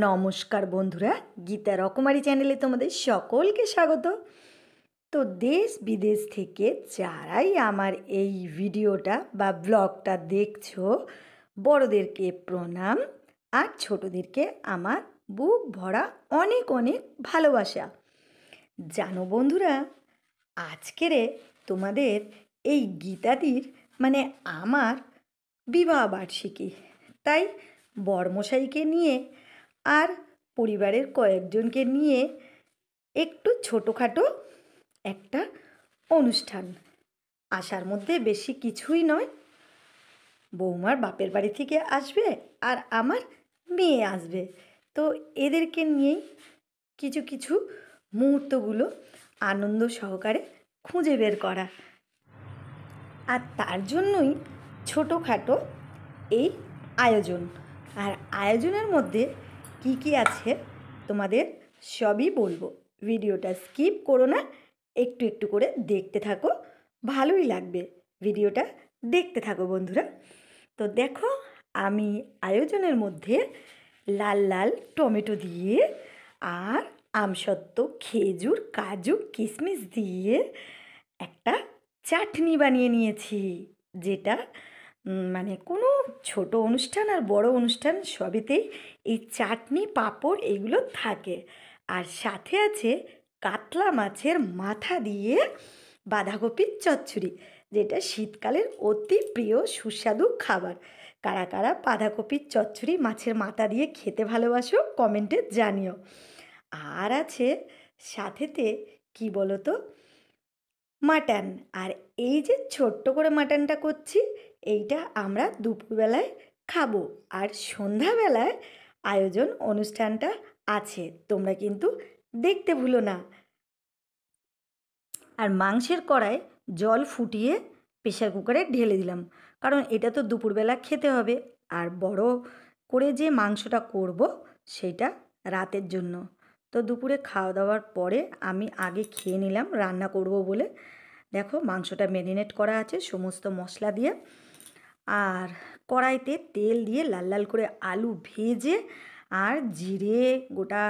নমস্কার বন্ধুরা, গীতা রকমারি চ্যানেলে তোমাদের সকলকে স্বাগত। তো দেশ বিদেশ থেকে যারাই আমার এই ভিডিওটা বা ব্লগটা দেখছো, বড়দেরকে প্রণাম আর ছোটদেরকে আমার বুক ভরা অনেক অনেক ভালোবাসা। জানো বন্ধুরা, আজকেরে তোমাদের এই গীতাদির মানে আমার বিবাহবার্ষিকী, তাই বরমশাইকে নিয়ে আর পরিবারের কয়েকজনকে নিয়ে একটু ছোটোখাটো একটা অনুষ্ঠান। আসার মধ্যে বেশি কিছুই নয়, বৌমার বাপের বাড়ি থেকে আসবে আর আমার মেয়ে আসবে, তো এদেরকে নিয়েই কিছু কিছু মুহূর্তগুলো আনন্দ সহকারে খুঁজে বের করা। আর তার জন্যই ছোটোখাটো এই আয়োজন। আর আয়োজনের মধ্যে কি কি আছে তোমাদের সবই বলবো। ভিডিওটা স্কিপ করো না, একটু একটু করে দেখতে থাকো, ভালোই লাগবে। ভিডিওটা দেখতে থাকো বন্ধুরা। তো দেখো, আমি আয়োজনের মধ্যে লাল লাল টমেটো দিয়ে আর আমসত্ত্ব, খেজুর, কাজু, কিশমিশ দিয়ে একটা চাটনি বানিয়ে নিয়েছি, যেটা মানে কোনো ছোট অনুষ্ঠান আর বড় অনুষ্ঠান সবেতেই এই চাটনি, পাঁপড় এগুলো থাকে। আর সাথে আছে কাতলা মাছের মাথা দিয়ে বাঁধাকপির চচ্চড়ি, যেটা শীতকালের অতি প্রিয় সুস্বাদু খাবার। কারা কারা বাঁধাকপির চচ্চড়ি মাছের মাথা দিয়ে খেতে ভালোবাসো কমেন্টে জানিও। আর আছে সাথেতে কি বলো তো, মাটন। আর এই যে ছোট্ট করে মাটনটা করছি, এইটা আমরা দুপুরবেলায় খাবো। আর সন্ধ্যাবেলায় আয়োজন অনুষ্ঠানটা আছে, তোমরা কিন্তু দেখতে ভুলো না। আর মাংসের কড়ায় জল ফুটিয়ে প্রেশার কুকারে ঢেলে দিলাম, কারণ এটা তো দুপুরবেলা খেতে হবে। আর বড় করে যে মাংসটা করব সেটা রাতের জন্য। তো দুপুরে খাওয়া দাওয়ার পরে আমি আগে খেয়ে নিলাম রান্না করব বলে। দেখো, মাংসটা ম্যারিনেট করা আছে সমস্ত মশলা দিয়ে। আর কড়াইতে তেল দিয়ে লাল লাল করে আলু ভেজে আর জিরে, গোটা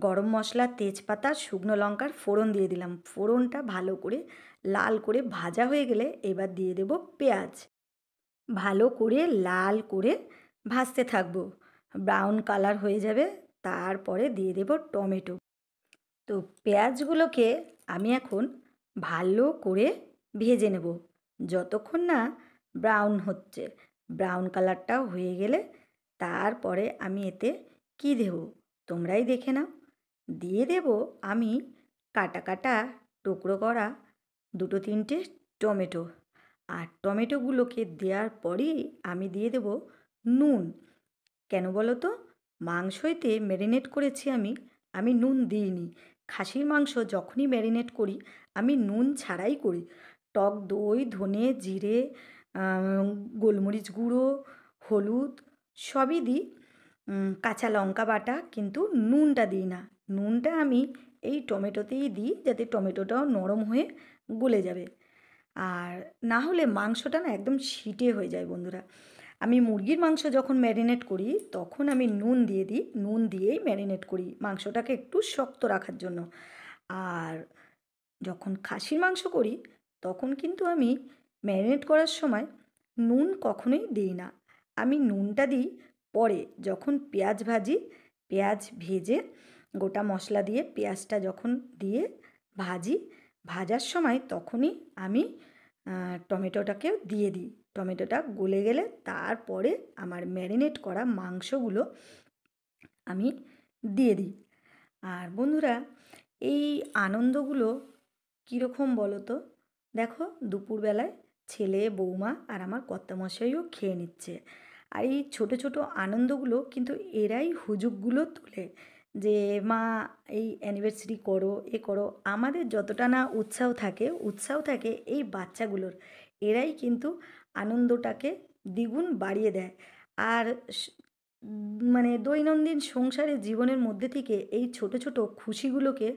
গরম মশলা, তেজপাতা, শুকনো লঙ্কার ফোড়ন দিয়ে দিলাম। ফোড়নটা ভালো করে লাল করে ভাজা হয়ে গেলে এবার দিয়ে দেব পেঁয়াজ। ভালো করে লাল করে ভাজতে থাকবো, ব্রাউন কালার হয়ে যাবে। তারপরে দিয়ে দেব টমেটো। তো পেঁয়াজগুলোকে আমি এখন ভালো করে ভেজে নেব, যতক্ষণ না ব্রাউন হচ্ছে। ব্রাউন কালারটা হয়ে গেলে তারপরে আমি এতে কি দেব তোমরাই দেখে নাও। দিয়ে দেব আমি কাটা কাটা টুকরো করা দুটো তিনটে টমেটো। আর টমেটোগুলোকে দেওয়ার পরেই আমি দিয়ে দেব নুন। কেন বলো তো, মাংসইতে ম্যারিনেট করেছি আমি নুন দিইনি। খাসির মাংস যখনই ম্যারিনেট করি আমি নুন ছাড়াই করি। টক দই, ধনে, জিরে, গোলমরিচ গুঁড়ো, হলুদ সবই দিই, কাঁচা লঙ্কা বাটা, কিন্তু নুনটা দিই না। নুনটা আমি এই টমেটোতেই দিই, যাতে টমেটোটাও নরম হয়ে গলে যাবে। আর না হলে মাংসটা না একদম শিটে হয়ে যায় বন্ধুরা। আমি মুরগির মাংস যখন ম্যারিনেট করি তখন আমি নুন দিয়ে দিই, নুন দিয়েই ম্যারিনেট করি মাংসটাকে একটু শক্ত রাখার জন্য। আর যখন খাসির মাংস করি তখন কিন্তু আমি ম্যারিনেট করার সময় নুন কখনোই দিই না। আমি নুনটা দিই পরে, যখন পেঁয়াজ ভাজি, পেঁয়াজ ভেজে গোটা মশলা দিয়ে পেঁয়াজটা যখন দিয়ে ভাজি, ভাজার সময় তখনই আমি টমেটোটাকেও দিয়ে দিই। টমেটোটা গলে গেলে তারপরে আমার ম্যারিনেট করা মাংসগুলো আমি দিয়ে দিই। আর বন্ধুরা, এই আনন্দগুলো কীরকম বলো তো? দেখো, দুপুরবেলায় ছেলে, বৌমা আর আমার কর্তামশাইও খেয়ে নিচ্ছে। আর এই ছোটো ছোটো আনন্দগুলো কিন্তু এরাই হুজুগগুলো তোলে, যে মা এই অ্যানিভার্সারি করো, এ করো। আমাদের যতটা না উৎসাহ থাকে এই বাচ্চাগুলোর। এরাই কিন্তু আনন্দটাকে দ্বিগুণ বাড়িয়ে দেয়। আর মানে দৈনন্দিন সংসারের জীবনের মধ্যে থেকে এই ছোট ছোট খুশিগুলোকে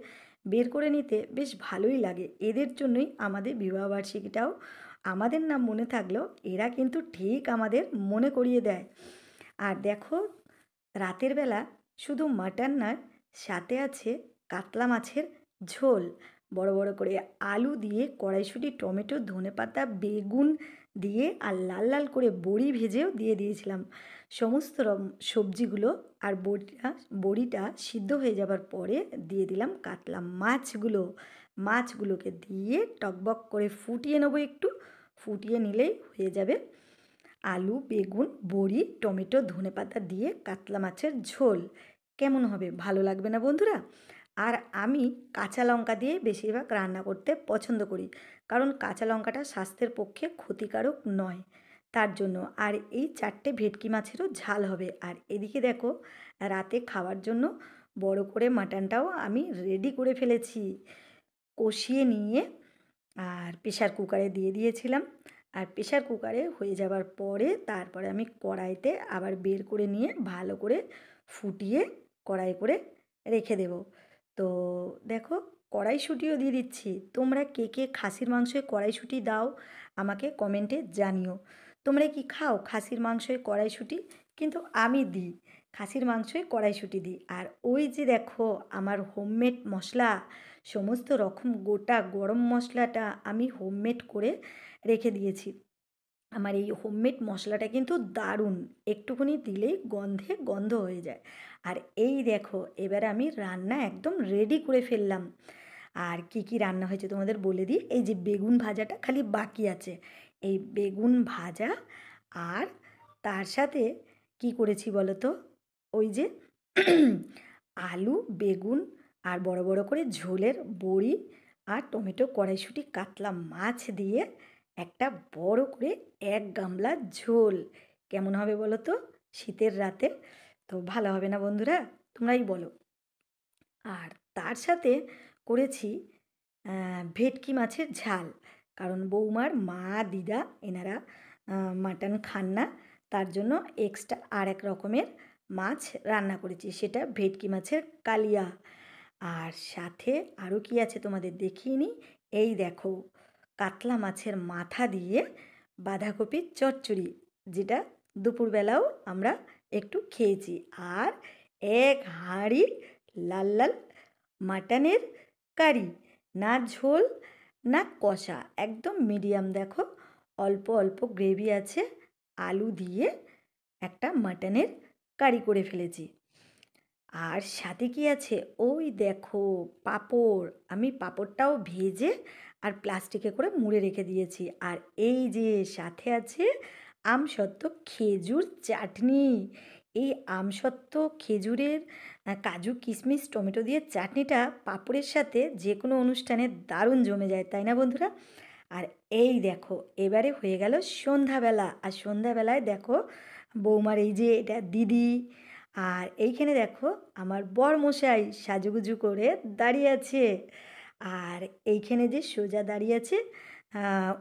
বের করে নিতে বেশ ভালোই লাগে। এদের জন্যই আমাদের বিবাহবার্ষিকীটাও আমাদের না মনে থাকলেও এরা কিন্তু ঠিক আমাদের মনে করিয়ে দেয়। আর দেখো, রাতের বেলা শুধু মাটন নয়, সাথে আছে কাতলা মাছের ঝোল। বড় বড় করে আলু দিয়ে কড়াইশুঁটি, টমেটো, ধনেপাতা, বেগুন দিয়ে আর লাল লাল করে বড়ি ভেজেও দিয়ে দিয়েছিলাম। সমস্ত সবজিগুলো আর বড়িটা সিদ্ধ হয়ে যাবার পরে দিয়ে দিলাম কাতলা মাছগুলো। মাছগুলোকে দিয়ে টকবক করে ফুটিয়ে নেবো একটু। ফুটিয়ে নিলেই হয়ে যাবে আলু, বেগুন, বড়ি, টমেটো, ধনেপাতা দিয়ে কাতলা মাছের ঝোল। কেমন হবে, ভালো লাগবে না বন্ধুরা? আর আমি কাঁচা লঙ্কা দিয়ে বেশিরভাগ রান্না করতে পছন্দ করি, কারণ কাঁচা লঙ্কাটা স্বাস্থ্যের পক্ষে ক্ষতিকারক নয়, তার জন্য। আর এই 4টে ভেটকি মাছেরও ঝাল হবে। আর এদিকে দেখো, রাতে খাওয়ার জন্য বড় করে মাটনটাও আমি রেডি করে ফেলেছি, কষিয়ে নিয়ে আর প্রেশার কুকারে দিয়ে দিয়েছিলাম। আর প্রেশার কুকারে হয়ে যাবার পরে তারপরে আমি কড়াইতে আবার বের করে নিয়ে ভালো করে ফুটিয়ে কড়াই করে রেখে দেব। তো দেখো, কড়াইশুঁটিও দিয়ে দিচ্ছি। তোমরা কে কে খাসির মাংসে কড়াইশুঁটি দাও আমাকে কমেন্টে জানিও। তোমরা কি খাও খাসির মাংসে কড়াইশুঁটি? কিন্তু আমি দিই, খাসির মাংসে কড়াইশুঁটি দিই। আর ওই যে দেখো, আমার হোমমেড মশলা, সমস্ত রকম গোটা গরম মশলাটা আমি হোমমেড করে রেখে দিয়েছি। আমার এই হোমমেড মশলাটা কিন্তু দারুণ, একটুখানি দিলেই গন্ধে গন্ধ হয়ে যায়। আর এই দেখো, এবারে আমি রান্না একদম রেডি করে ফেললাম। আর কি কি রান্না হয়েছে তোমাদের বলে দিই। এই যে বেগুন ভাজাটা খালি বাকি আছে, এই বেগুন ভাজা। আর তার সাথে কি করেছি বলো তো, ওই যে আলু, বেগুন আর বড় বড় করে ঝোলের বড়ি আর টমেটো, কড়াইশুঁটি, কাতলা মাছ দিয়ে একটা বড় করে 1 গামলা ঝোল। কেমন হবে বলো তো শীতের রাতে? তো ভালো হবে না বন্ধুরা? তোমরাই বলো। আর তার সাথে করেছি ভেটকি মাছের ঝাল, কারণ বৌমার মা, দিদা এনারা মাটন খান না, তার জন্য এক্সট্রা আর এক রকমের মাছ রান্না করেছি, সেটা ভেটকি মাছের কালিয়া। আর সাথে আরও কি আছে তোমাদের দেখিয়ে নিই। এই দেখো, কাতলা মাছের মাথা দিয়ে বাঁধাকপির চচ্চড়ি, যেটা দুপুরবেলাও আমরা একটু খেয়েছি। আর 1 হাঁড়ি লাল লাল মাটনের কারি, না ঝোল না কষা, একদম মিডিয়াম। দেখো, অল্প অল্প গ্রেভি আছে, আলু দিয়ে একটা মাটনের কারি করে ফেলেছি। আর সাথে কি আছে, ওই দেখো পাঁপড়, আমি পাঁপড়টাও ভেজে আর প্লাস্টিকে করে মুড়ে রেখে দিয়েছি। আর এই যে সাথে আছে আমসত্ত্ব খেজুর চাটনি। এই আমসত্ত্ব খেজুরের কাজু কিশমিশ টমেটো দিয়ে চাটনিটা পাঁপড়ের সাথে যে কোনো অনুষ্ঠানে দারুণ জমে যায়, তাই না বন্ধুরা? আর এই দেখো, এবারে হয়ে গেল সন্ধ্যাবেলা। আর সন্ধ্যাবেলায় দেখো, বৌমার এই যে এটা দিদি, আর এইখানে দেখো আমার বরমশাই সাজুগুজু করে দাঁড়িয়ে আছে। আর এইখানে যে সোজা দাঁড়িয়ে আছে,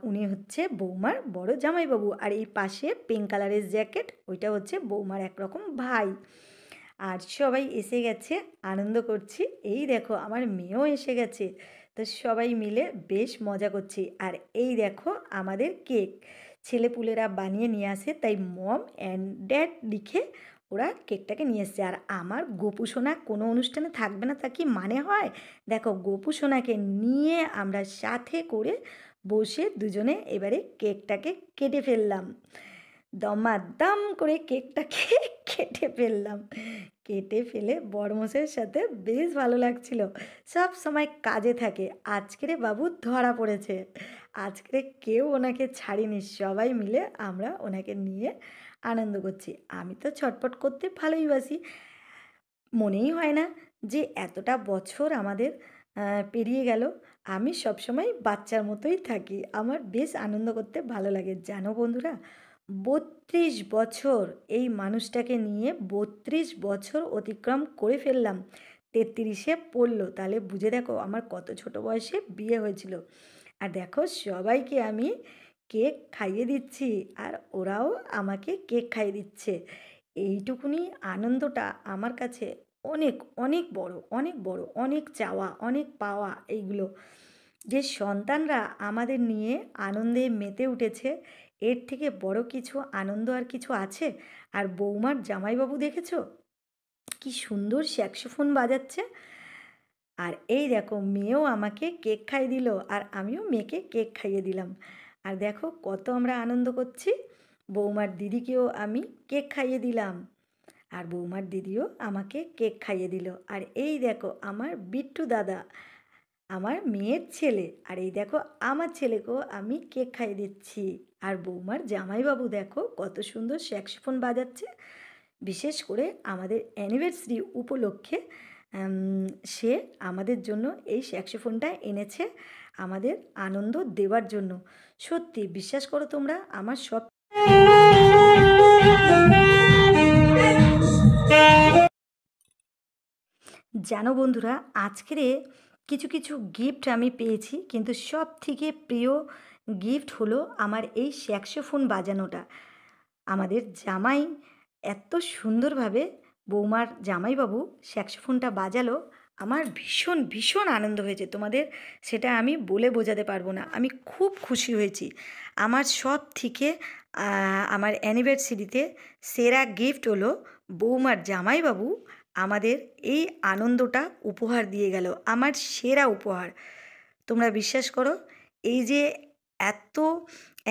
উনি হচ্ছে বৌমার বড় জামাইবাবু। আর এই পাশে পিঙ্ক কালারের জ্যাকেট, ওইটা হচ্ছে বৌমার একরকম ভাই। আর সবাই এসে গেছে, আনন্দ করছি। এই দেখো, আমার মেয়েও এসে গেছে। তো সবাই মিলে বেশ মজা করছি। আর এই দেখো আমাদের কেক, ছেলেপুলেরা বানিয়ে নিয়ে আসে, তাই মম অ্যান্ড ড্যাড লিখে ওরা কেকটাকে নিয়ে এসছে। আর আমার গোপু সোনা কোনো অনুষ্ঠানে থাকবে না তা কি মানে হয়? দেখো, গোপু সোনাকে নিয়ে আমরা সাথে করে বসে দুজনে এবারে কেকটাকে কেটে ফেললাম। দমাদম করে কেকটাকে কেটে ফেললাম। কেটে ফেলে বরমশাইয়ের সাথে বেশ ভালো লাগছিল। সব সময় কাজে থাকে, আজকেরে বাবু ধরা পড়েছে। আজকেরে কেউ ওনাকে ছাড়িনি, সবাই মিলে আমরা ওনাকে নিয়ে আনন্দ করছি। আমি তো ছটপট করতে ভালোই বাসি, মনেই হয় না যে এতটা বছর আমাদের পেরিয়ে গেল। আমি সবসময় বাচ্চার মতোই থাকি, আমার বেশ আনন্দ করতে ভালো লাগে জানো বন্ধুরা। 32 বছর এই মানুষটাকে নিয়ে, 32 বছর অতিক্রম করে ফেললাম। 33-এ পড়লো, তাহলে বুঝে দেখো আমার কত ছোট বয়সে বিয়ে হয়েছিল। আর দেখো, সবাইকে আমি কেক খাইয়ে দিচ্ছি আর ওরাও আমাকে কেক খাইয়ে দিচ্ছে। এইটুকুনি আনন্দটা আমার কাছে অনেক অনেক বড়, অনেক বড়, অনেক চাওয়া, অনেক পাওয়া। এইগুলো যে সন্তানরা আমাদের নিয়ে আনন্দে মেতে উঠেছে, এর থেকে বড় কিছু আনন্দ আর কিছু আছে? আর বৌমার জামাইবাবু দেখেছো কি সুন্দর স্যাক্সোফোন বাজাচ্ছে। আর এই দেখো মেয়েও আমাকে কেক খাইয়ে দিল, আর আমিও মেয়েকে কেক খাইয়ে দিলাম। আর দেখো কত আমরা আনন্দ করছি। বৌমার দিদিকেও আমি কেক খাইয়ে দিলাম, আর বৌমার দিদিও আমাকে কেক খাইয়ে দিল। আর এই দেখো আমার বিট্টু দাদা, আমার মেয়ের ছেলে, আর এই দেখো আমার ছেলেকেও আমি কেক খাইয়ে দিচ্ছি। আর বৌমার জামাইবাবু দেখো কত সুন্দর স্যাক্সোফোন বাজাচ্ছে। বিশেষ করে আমাদের অ্যানিভার্সারি উপলক্ষে সে আমাদের জন্য এই স্যাক্সোফোনটা এনেছে আমাদের আনন্দ দেওয়ার জন্য। সত্যি বিশ্বাস করো তোমরা, আমার সব জানো বন্ধুরা, আজকের কিছু কিছু গিফট আমি পেয়েছি, কিন্তু সব থেকে প্রিয় গিফট হলো আমার এই স্যাক্সোফোন বাজানোটা। আমাদের জামাই এত সুন্দরভাবে, বৌমার জামাইবাবু স্যাক্সোফোনটা বাজালো, আমার ভীষণ ভীষণ আনন্দ হয়েছে। তোমাদের সেটা আমি বলে বোঝাতে পারবো না, আমি খুব খুশি হয়েছি। আমার সব থেকে আমার অ্যানিভার্সারিতে সেরা গিফট হলো বৌমার জামাইবাবু আমাদের এই আনন্দটা উপহার দিয়ে গেল, আমার সেরা উপহার। তোমরা বিশ্বাস করো, এই যে এত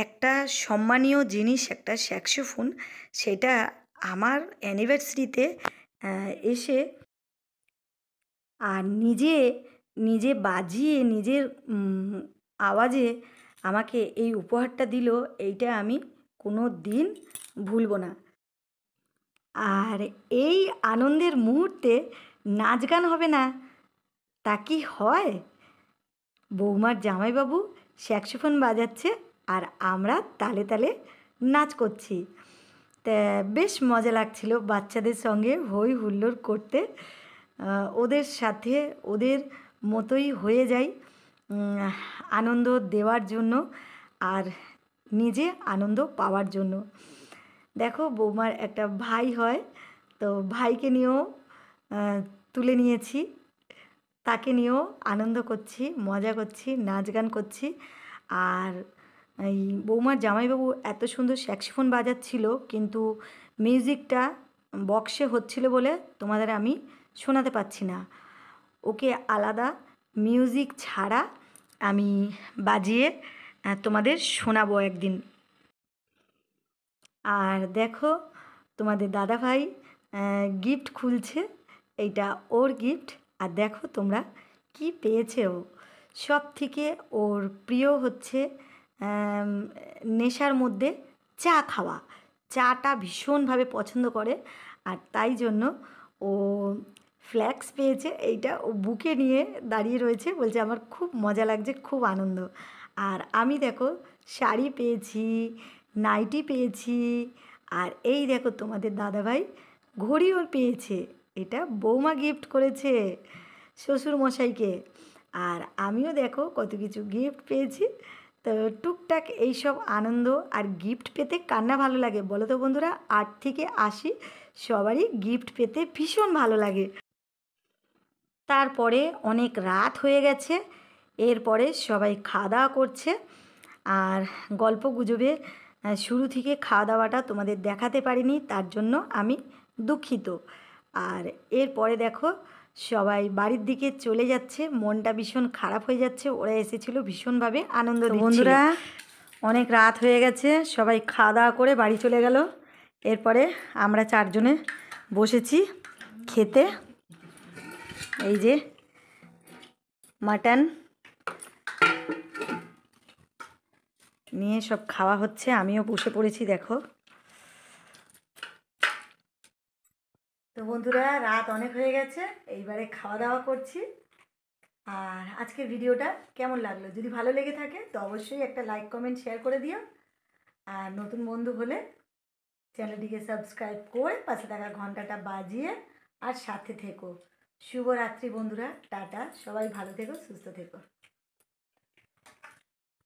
একটা সম্মানীয় জিনিস একটা স্যাক্সোফোন, সেটা আমার অ্যানিভার্সারিতে এসে আর নিজে নিজে বাজিয়ে নিজের আওয়াজে আমাকে এই উপহারটা দিল, এইটা আমি কোনো দিন ভুলবো না। আর এই আনন্দের মুহূর্তে নাচ গান হবে না তা কি হয়? বৌমার জামাইবাবু স্যাক্সোফোন বাজাচ্ছে আর আমরা তালে তালে নাচ করছি। তা বেশ মজা লাগছিল বাচ্চাদের সঙ্গে হই হুল্লোড় করতে। ওদের সাথে ওদের মতোই হয়ে যাই আনন্দ দেওয়ার জন্য আর নিজে আনন্দ পাওয়ার জন্য। দেখো বৌমার একটা ভাই হয়, তো ভাইকে নিয়েও তুলে নিয়েছি, তাকে নিয়েও আনন্দ করছি, মজা করছি, নাচ গান করছি। আর এই বৌমার জামাইবাবু এত সুন্দর স্যাক্সোফোন বাজাচ্ছিল, কিন্তু মিউজিকটা বক্সে হচ্ছিল বলে তোমাদের আমি শোনাতে পারছি না। ওকে আলাদা মিউজিক ছাড়া আমি বাজিয়ে তোমাদের শোনাবো একদিন। আর দেখো তোমাদের দাদাভাই গিফট খুলছে, এইটা ওর গিফট। আর দেখো তোমরা কি পেয়েছে ও। সব থেকে ওর প্রিয় হচ্ছে নেশার মধ্যে চা খাওয়া, চাটা ভীষণভাবে পছন্দ করে। আর তাই জন্য ও ফ্ল্যাক্স পেয়েছে, এইটা ও বুকে নিয়ে দাঁড়িয়ে রয়েছে, বলছে আমার খুব মজা লাগছে, খুব আনন্দ। আর আমি দেখো শাড়ি পেয়েছি, নাইটি পেয়েছি, আর এই দেখো তোমাদের দাদাভাই ঘড়িও পেয়েছে, এটা বৌমা গিফট করেছে শ্বশুরমশাইকে। আর আমিও দেখো কত কিছু গিফট পেয়েছি। তো টুকটাক এইসব আনন্দ আর গিফট পেতে কার না ভালো লাগে বলো তো বন্ধুরা? 8 থেকে 80 সবারই গিফট পেতে ভীষণ ভালো লাগে। তারপরে অনেক রাত হয়ে গেছে, এরপরে সবাই খাওয়া দাওয়া করছে। আর গল্প গুজবে শুরু থেকে খাওয়া দাওয়াটা তোমাদের দেখাতে পারিনি, তার জন্য আমি দুঃখিত। আর এরপরে দেখো সবাই বাড়ির দিকে চলে যাচ্ছে, মনটা ভীষণ খারাপ হয়ে যাচ্ছে, ওরা এসেছিলো ভীষণভাবে আনন্দ দিচ্ছিল। বন্ধুরা অনেক রাত হয়ে গেছে, সবাই খাওয়া দাওয়া করে বাড়ি চলে গেল। এরপরে আমরা 4 জনে বসেছি খেতে। এই যে মাটন নিয়ে সব খাওয়া হচ্ছে, আমিও বসে পড়েছি দেখো। তো বন্ধুরা রাত অনেক হয়ে গেছে, এইবারে খাওয়া দাওয়া করছি। আর আজকের ভিডিওটা কেমন লাগলো? যদি ভালো লেগে থাকে তো অবশ্যই একটা লাইক কমেন্ট শেয়ার করে দিও। আর নতুন বন্ধু হলে চ্যানেলটিকে সাবস্ক্রাইব করে পাশে থাকা ঘন্টাটা বাজিয়ে আর সাথে থেকো। শুভরাত্রি বন্ধুরা, টাটা, সবাই ভালো থেকো, সুস্থ থেকো।